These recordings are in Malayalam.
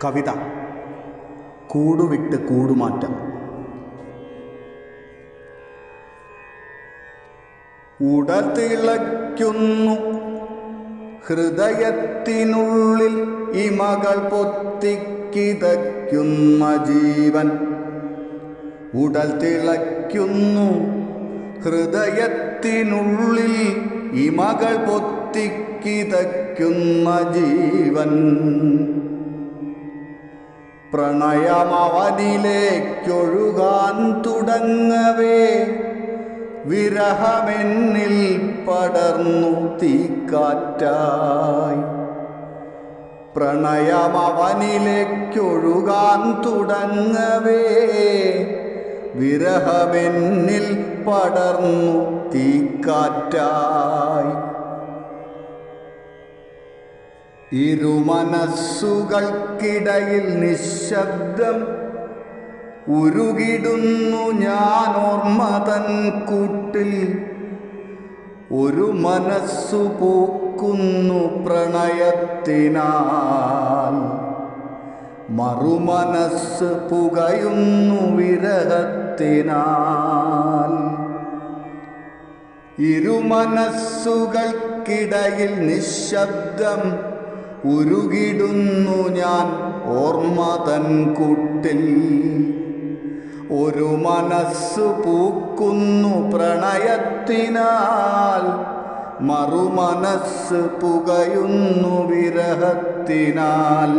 കവിത കൂടുവിട്ട് കൂടുമാറ്റം. ഉടതിളയ്ക്കുന്നു ഹൃദയത്തിനുള്ളിൽ ഇമകൾ പൊത്തിക്കിതയ്ക്കുന്ന ജീവൻ. ഉടൽ തിളയ്ക്കുന്നു ഹൃദയത്തിനുള്ളിൽ ഇമകൾ പൊത്തിക്കിതയ്ക്കുന്ന ജീവൻ. പ്രണയമവനിലേക്കൊഴുകാൻ തുടങ്ങവേ വിരഹമെന്നിൽ പടർന്നു തീക്കാറ്റായി. പ്രണയമവനിലേക്കൊഴുകാൻ തുടങ്ങവേ വിരഹമെന്നിൽ പടർന്നു തീക്കാറ്റായി. ഇരുമനസ്സുകൾക്കിടയിൽ നിശബ്ദം ഉരുകിടുന്നു ഞാൻ ഓർമ്മതൻ കൂട്ടിൽ. ഒരു മനസ്സു പൂക്കുന്നു പ്രണയത്തിനാൽ, മറുമനസ്സ് പുകയുന്നു വിരഹത്തിനാൽ. ഇരുമനസ്സുകൾക്കിടയിൽ നിശബ്ദം ഉരുകിടുന്നു ഞാൻ ഓർമ്മതൻ കൂട്ടിൽ. ഒരു മനസ്സ് പൂക്കുന്നു പ്രണയത്തിനാൽ, മറുമനസ്സ് പുകയുന്നു വിരഹത്തിനാൽ.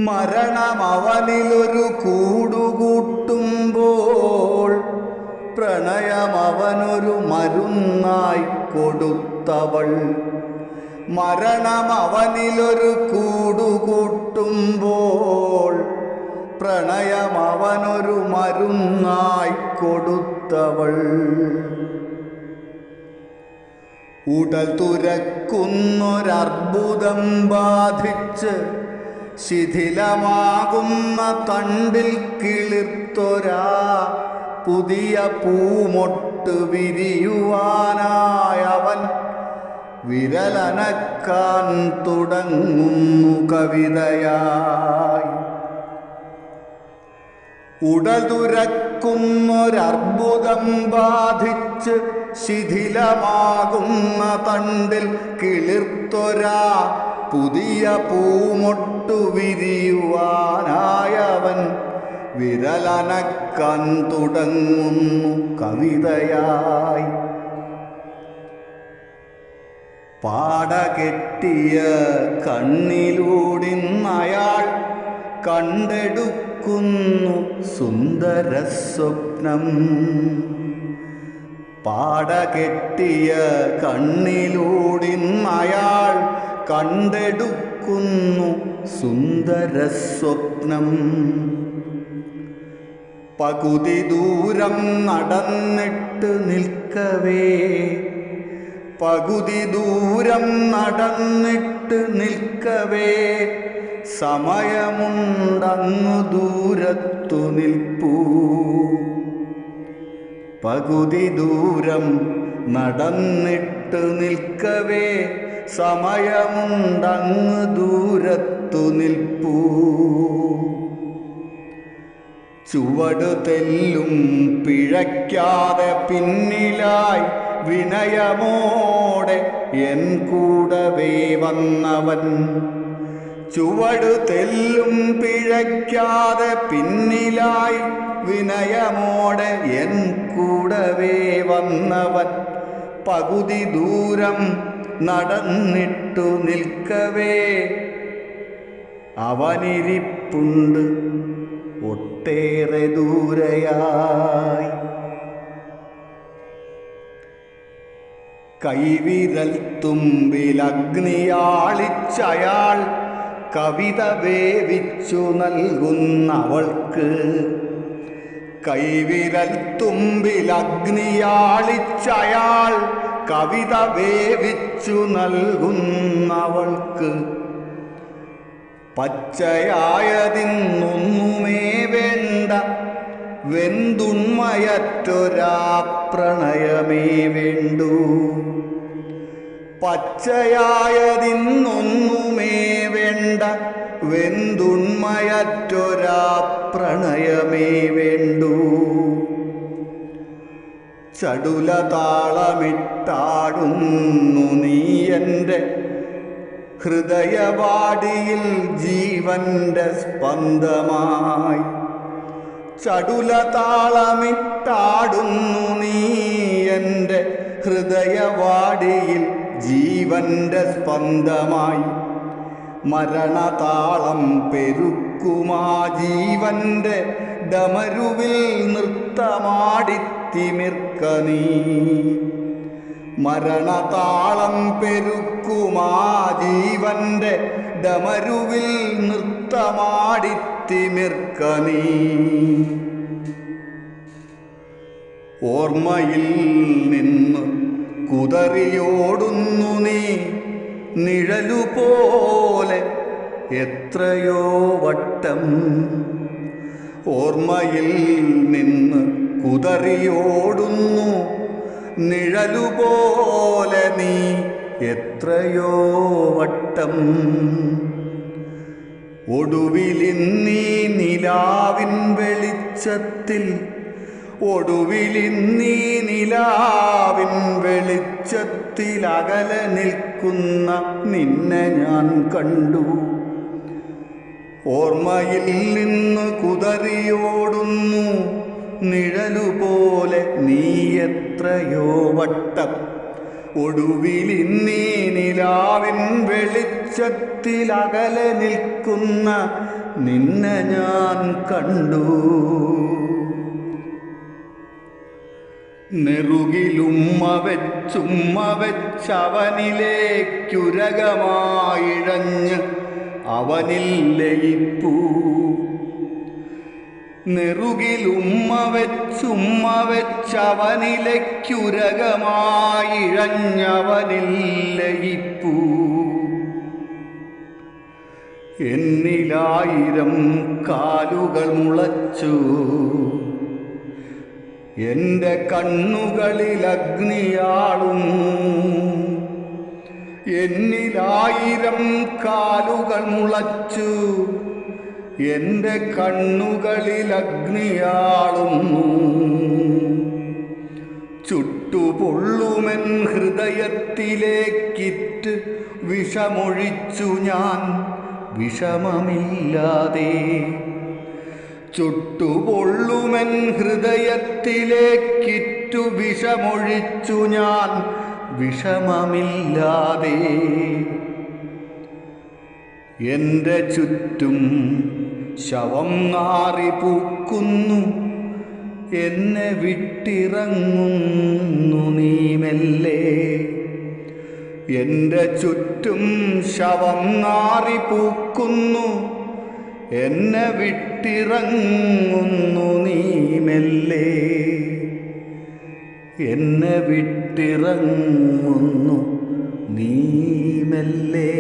മരണമവനിലൊരു കൂടുകൂട്ടുമ്പോൾ പ്രണയമവനൊരു മരുന്നായി കൊടുത്തവൾ. മരണമവനിലൊരു കൂടുകൂട്ടുമ്പോൾ പ്രണയമവനൊരു മരുന്നായി കൊടുത്തവൾ. ഉടൽ തുരക്കുന്നൊരർബുദം ബാധിച്ച് ശിഥിലമാകുന്ന തണ്ടിൽ കിളിർത്തൊരാ പുതിയ പൂമൊട്ട് വിരിയുവാനായവൻ വിരലനക്കാൻ തുടങ്ങുന്നു കവിതയായി. ഉടൽ തുരക്കുന്നൊരർബുദം ബാധിച്ച് ശിഥിലമാകുന്ന തണ്ടിൽ കിളിർത്തൊരാ പുതിയ പൂമൊട്ടു വിരിയുവാനായവൻ വിരലനക്കാൻ തുടങ്ങുന്നു കവിതയായി. പാടകെട്ടിയ കണ്ണിലൂടിന്നയാൾ കണ്ടെടുക്കുന്നു സുന്ദര സ്വപ്നം. പാടകെട്ടിയ കണ്ണിലൂടിന്നയാൾ കണ്ടെടുക്കുന്നു സുന്ദര സ്വപ്നം. പകുതി ദൂരം നടന്നിട്ട് നിൽക്കവേ, പകുതി ദൂരം നടന്നിട്ട് നിൽക്കവേ സമയമുണ്ടങ്ങു ദൂരത്തു നിൽപ്പൂ. പകുതി ദൂരം നടന്നിട്ട് നിൽക്കവേ സമയമുണ്ടങ്ങു ദൂരത്തു നിൽപ്പൂ. ചുവട് തെല്ലും പിഴയ്ക്കാതെ പിന്നിലായി വിനയമോടെ എൻ കൂടവേ വന്നവൻ. ചുവട് തെല്ലും പിഴയ്ക്കാതെ പിന്നിലായി വിനയമോടെ എൻ കൂടവേ വന്നവൻ. പകുതി ദൂരം നടന്നിട്ടു നിൽക്കവേ അവനിരിപ്പുണ്ട് ഒട്ടേറെ ദൂരെയായി. കൈവിരൽ തുമ്പിലഗ്നിയാളിച്ചയാൾ കവിത വേവിച്ചു നൽകുന്നവൾക്ക്. കൈവിരൽ തുമ്പിലഗ്നിയാളിച്ചയാൾ കവിത വേവിച്ചു നൽകുന്നവൾക്ക്. പച്ചയായതിന്നൊന്നുമേ വേണ്ട, വെന്തുണ്മയറ്റൊരാ പ്രണയമേ വേണ്ടൂ. പച്ചയായതിന്നൊന്നുമേ വേണ്ട, വെന്തുണ്മയറ്റൊരാ പ്രണയമേ വേണ്ടൂ. ചടുല താളമിട്ടാടുന്നു നീ എൻ്റെ ഹൃദയവാടിയിൽ ജീവന്റെ സ്പന്ദമായി. ചടുല താളമിട്ടാടുന്നു നീ എൻ്റെ ഹൃദയവാടിയിൽ ജീവന്റെ സ്പന്ദമായി. മരണതാളം പെരുക്കുമാ ജീവന്റെ ഡമരുവിൽ നൃത്തമാടിത്തിമിർക്ക നീ. മരണതാളം പെരുക്കുമാ ജീവന്റെ ഡമരുവിൽ നൃത്തമാടിത്തിമിർക്ക നീ. ഓർമ്മയിൽ നിന്ന് കുതറിയോടുന്നു നീ നിഴലുപോലെ എത്രയോ വട്ടം. ഓർമ്മയിൽ നിന്ന് കുതറിയോടുന്നു നിഴലുപോലെ നീ എത്രയോ വട്ടം. ഒടുവിലിന്നീ നിലാവിൻ വെളിച്ചത്തിൽ, ഒടുവിലിന്നീ നിലാവിൻ വെളിച്ചത്തിൽ അകലെ നിൽക്കുന്ന നിന്നെ ഞാൻ കണ്ടു. ഓർമ്മയിൽ നിന്ന് കുതറിയോടുന്നു നിഴലുപോലെ നീ എത്രയോ വട്ടം. ഒടുവിലിന്നീ നിലാവിൻ വെളിച്ചത്തിൽ അകലെ നിൽക്കുന്ന നിന്നെ ഞാൻ കണ്ടു. നെറുകിലുമ്മ വെച്ചവനിലേക്കുരകമായിഴഞ്ഞ് അവനിൽ ലയിപ്പൂ. നെറുകിലുമ്മ വെച്ചവനിലേക്കുരകമായിഴഞ്ഞവനിൽ ലയിപ്പൂ. എന്നിലായിരം കാലുകൾ മുളച്ചു, എൻ്റെ കണ്ണുകളിൽ അഗ്നിയാളുന്നു. എന്നിലായിരം കാലുകൾ മുളച്ചു, എൻ്റെ കണ്ണുകളിൽ അഗ്നിയാളുന്നു. ചുട്ടുപൊള്ളുമെൻ ഹൃദയത്തിലേക്കിറ്റ് വിഷമൊഴിച്ചു ഞാൻ വിഷമമില്ലാതെ. ചുട്ടുപൊള്ളുമെൻ ഹൃദയത്തിലേക്കിറ്റു വിഷമൊഴിച്ചു ഞാൻ വിഷമമില്ലാതെ. എൻ്റെ ചുറ്റും ശവം നാറി പൂക്കുന്നു, എന്നെ വിട്ടിറങ്ങുന്നു നീ മെല്ലെ. എൻ്റെ ചുറ്റും ശവം നാറി പൂക്കുന്നു, എന്നെ വിട്ടിറങ്ങുന്നു നീ മെല്ലെ. എന്നെ വിട്ടിറങ്ങുന്നു നീ മെല്ലെ.